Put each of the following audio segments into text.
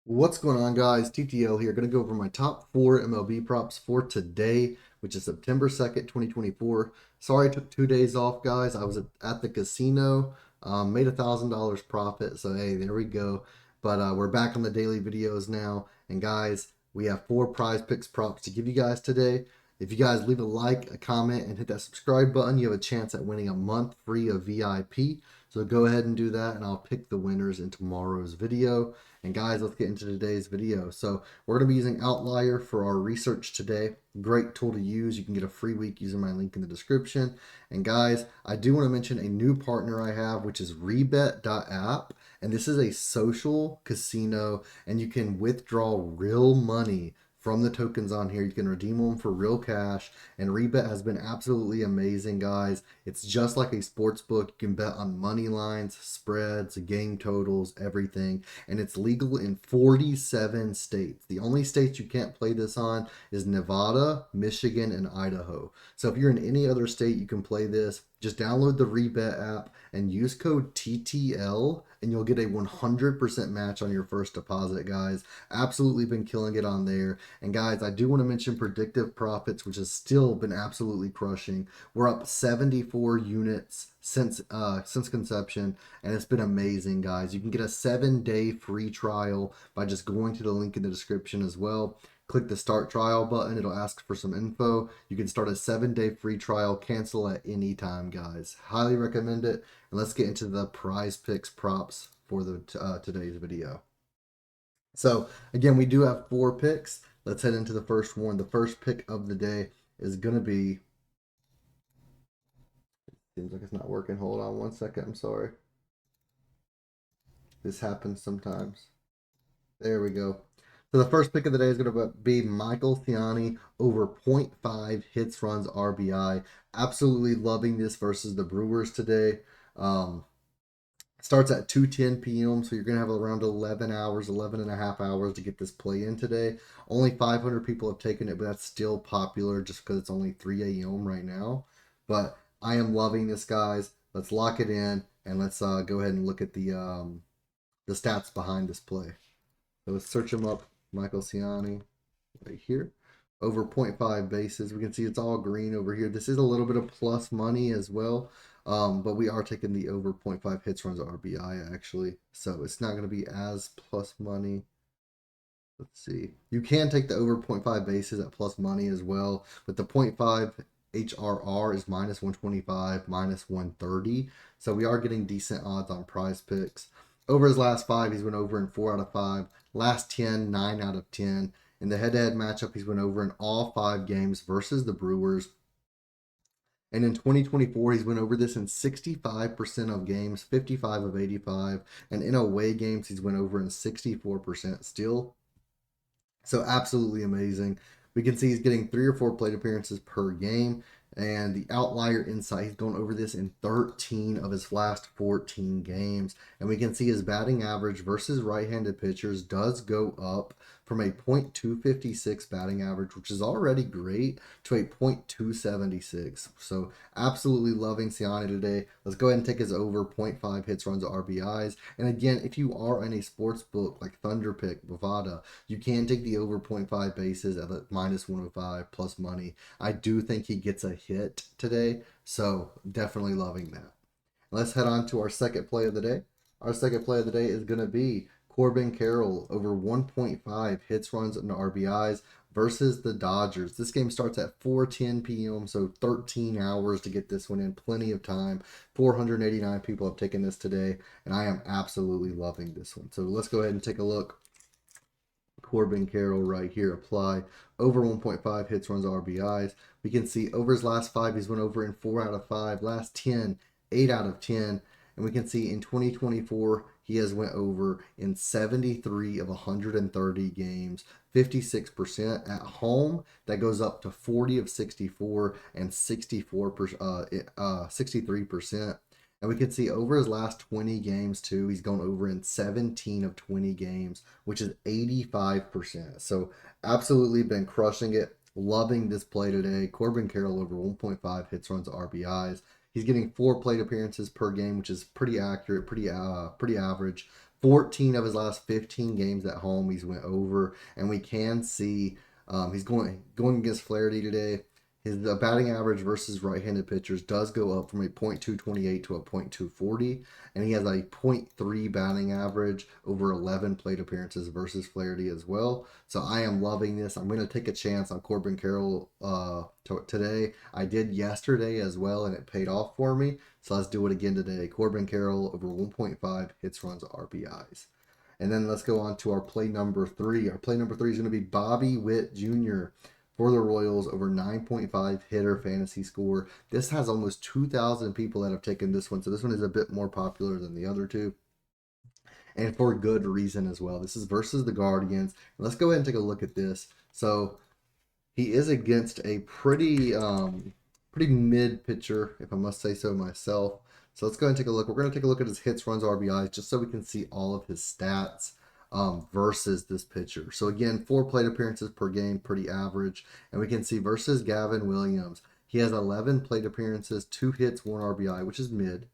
What's going on, guys? TTL here. Going to go over my top four MLB props for today, which is September 2nd, 2024. Sorry I took 2 days off, guys. I was at the casino, made $1,000 profit. So, hey, there we go. But we're back on the daily videos now. And, guys, we have four prize picks props to give you guys today. If you guys leave a like, a comment, and hit that subscribe button, you have a chance at winning a month free of VIP. So go ahead and do that, and I'll pick the winners in tomorrow's video. And guys, let's get into today's video. So we're going to be using Outlier for our research today. Great tool to use. You can get a free week using my link in the description. And guys, I do want to mention a new partner I have, which is Rebet.app. And this is a social casino, and you can withdraw real money from the tokens on here. You can redeem them for real cash, and Rebet has been absolutely amazing, guys. It's just like a sports book. You can bet on money lines, spreads, game totals, everything, and it's legal in 47 states. The only states you can't play this on is Nevada, Michigan, and Idaho. So if you're in any other state, you can play this. Just download the Rebet app and use code TTL, and you'll get a 100% match on your first deposit, guys. Absolutely been killing it on there. And guys, I do want to mention predictive profits, which has still been absolutely crushing. We're up 74 units since conception, and it's been amazing, guys. You can get a 7-day free trial by just going to the link in the description as well. Click the start trial button. It'll ask for some info. You can start a 7-day free trial, cancel at any time, guys. Highly recommend it. And let's get into the prize picks props for the today's video. So again, we do have four picks. Let's head into the first one. The first pick of the day is going to be, seems like it's not working. Hold on one second. I'm sorry. This happens sometimes. There we go. So the first pick of the day is going to be Michael Theani over 0.5 hits, runs, RBI. Absolutely loving this versus the Brewers today. Starts at 2:10 p.m. So you're going to have around 11 hours, 11 and a half hours to get this play in today. Only 500 people have taken it, but that's still popular just because it's only 3 a.m. right now. But I am loving this, guys. Let's lock it in, and let's go ahead and look at the stats behind this play. So let's search him up. Michael Ciani right here. Over 0.5 bases. We can see it's all green over here. This is a little bit of plus money as well. But we are taking the over 0.5 hits, runs, RBI actually. So it's not going to be as plus money. Let's see. You can take the over 0.5 bases at plus money as well. But the 0.5 HRR is minus 125, minus 130. So we are getting decent odds on prize picks. Over his last 5, he's went over in 4 out of 5. Last 10, 9 out of 10. In the head-to-head matchup, he's went over in all 5 games versus the Brewers. And in 2024, he's went over this in 65% of games, 55 of 85. And in away games, he's went over in 64% still. So absolutely amazing. We can see he's getting 3 or 4 plate appearances per game. And the outlier insight, he's going over this in 13 of his last 14 games. And we can see his batting average versus right-handed pitchers does go up from a .256 batting average, which is already great, to a .276. So absolutely loving Ciani today. Let's go ahead and take his over 0.5 hits, runs, RBIs. And again, if you are in a sports book like ThunderPick, Bovada, you can take the over 0.5 bases at a minus 105 plus money. I do think he gets a hit today, so definitely loving that. Let's head on to our second play of the day. Our second play of the day is going to be Corbin Carroll over 1.5 hits, runs, and RBIs versus the Dodgers. This game starts at 4:10 p.m., so 13 hours to get this one in. Plenty of time. 489 people have taken this today, and I am absolutely loving this one. So let's go ahead and take a look. Corbin Carroll right here, apply over 1.5 hits, runs, RBIs. We can see over his last 5, he's went over in 4 out of 5. Last 10, 8 out of 10. And we can see in 2024, he has went over in 73 of 130 games, 56% at home. That goes up to 40 of 64 and 63%. And we can see over his last 20 games, too, he's gone over in 17 of 20 games, which is 85%. So absolutely been crushing it. Loving this play today. Corbin Carroll over 1.5 hits, runs, RBIs. He's getting 4 plate appearances per game, which is pretty accurate, pretty average. 14 of his last 15 games at home, he's went over, and we can see he's going against Flaherty today. His batting average versus right-handed pitchers does go up from a .228 to a .240, and he has a .3 batting average over 11 plate appearances versus Flaherty as well. So I am loving this. I'm going to take a chance on Corbin Carroll today. I did yesterday as well, and it paid off for me. So let's do it again today. Corbin Carroll over 1.5 hits, runs, RBIs. And then let's go on to our play number 3. Our play number 3 is going to be Bobby Whit Jr. for the Royals over 9.5 hitter fantasy score. This has almost 2,000 people that have taken this one. So this one is a bit more popular than the other two. And for good reason as well. This is versus the Guardians. Let's go ahead and take a look at this. So he is against a pretty mid pitcher, if I must say so myself. So let's go ahead and take a look. We're going to take a look at his hits, runs, RBIs, just so we can see all of his stats versus this pitcher. So again, 4 plate appearances per game, pretty average. And we can see versus Gavin Williams, he has 11 plate appearances, 2 hits, 1 RBI, which is mid.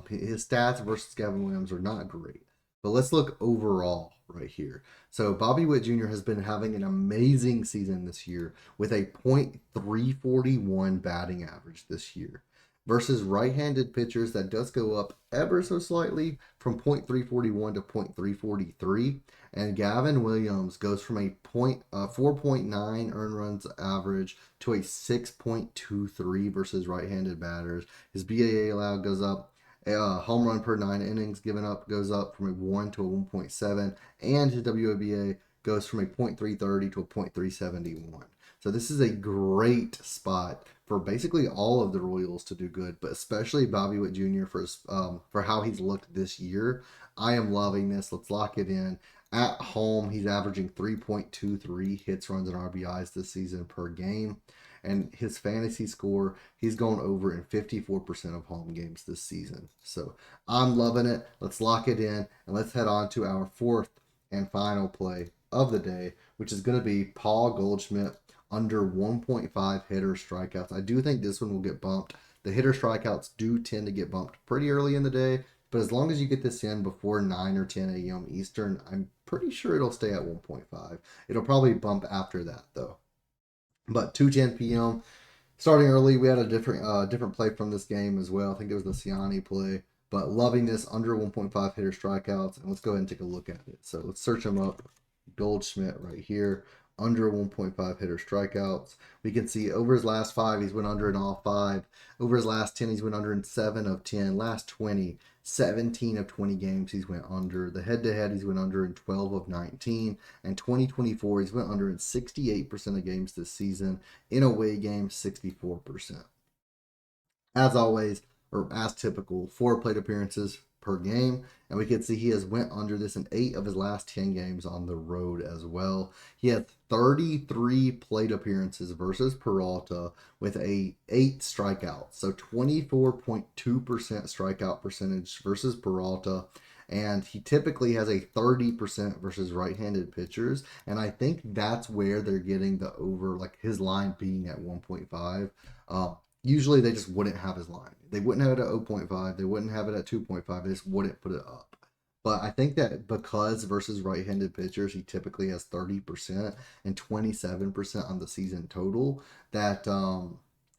His stats versus Gavin Williams are not great. But let's look overall right here. So Bobby Whit Jr. has been having an amazing season this year with a .341 batting average this year. Versus right-handed pitchers, that does go up ever so slightly from .341 to .343. And Gavin Williams goes from a 4.9 earned runs average to a 6.23 versus right-handed batters. His BAA allowed goes up. Home run per 9 innings given up goes up from a 1 to a 1.7, and his WABA goes from a .330 to a .371. So this is a great spot for basically all of the Royals to do good, but especially Bobby Whit Jr. for how he's looked this year. I am loving this. Let's lock it in. At home, he's averaging 3.23 hits, runs, and RBIs this season per game. And his fantasy score, he's gone over in 54% of home games this season. So I'm loving it. Let's lock it in, and let's head on to our 4th and final play of the day, which is going to be Paul Goldschmidt under 1.5 hitter strikeouts. I do think this one will get bumped. The hitter strikeouts do tend to get bumped pretty early in the day, but as long as you get this in before 9 or 10 a.m. Eastern, I'm pretty sure it'll stay at 1.5. It'll probably bump after that, though. But 2:10 p.m. starting early, we had a different play from this game as well. I think it was the Siani play. But loving this under 1.5 hitter strikeouts. And let's go ahead and take a look at it. So let's search him up. Goldschmidt right here. Under 1.5 hitter strikeouts. We can see over his last 5, he's went under in all 5. Over his last 10, he's went under in 7 of 10. Last 20, 17 of 20 games, he's went under. The head-to-head, he's went under in 12 of 19. And 2024, he's went under in 68% of games this season. In away games, 64%. As always, or as typical, 4 plate appearances per game, and we can see he has went under this in 8 of his last 10 games on the road as well. He had 33 plate appearances versus Peralta with a 8 strikeouts, so 24.2% strikeout percentage versus Peralta. And he typically has a 30% versus right-handed pitchers, and I think that's where they're getting the over, like his line being at 1.5. Usually they just wouldn't have his line. They wouldn't have it at 0.5. They wouldn't have it at 2.5. They just wouldn't put it up. But I think that because versus right-handed pitchers, he typically has 30% and 27% on the season total, that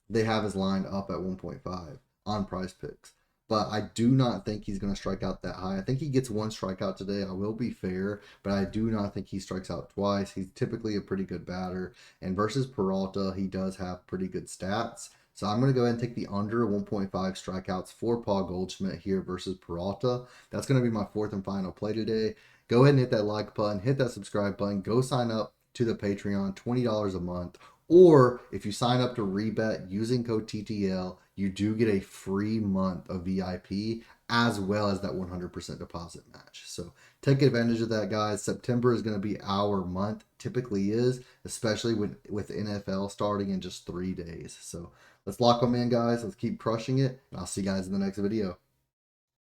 they have his line up at 1.5 on Prizepicks. But I do not think he's going to strike out that high. I think he gets 1 strikeout today. I will be fair, but I do not think he strikes out twice. He's typically a pretty good batter. And versus Peralta, he does have pretty good stats. So I'm going to go ahead and take the under 1.5 strikeouts for Paul Goldschmidt here versus Peralta. That's going to be my 4th and final play today. Go ahead and hit that like button, hit that subscribe button, go sign up to the Patreon, $20 a month. Or if you sign up to Rebet using code TTL, you do get a free month of VIP as well as that 100% deposit match. So take advantage of that, guys. September is going to be our month, typically is, especially with NFL starting in just 3 days. So let's lock them in, guys. Let's keep crushing it. And I'll see you guys in the next video.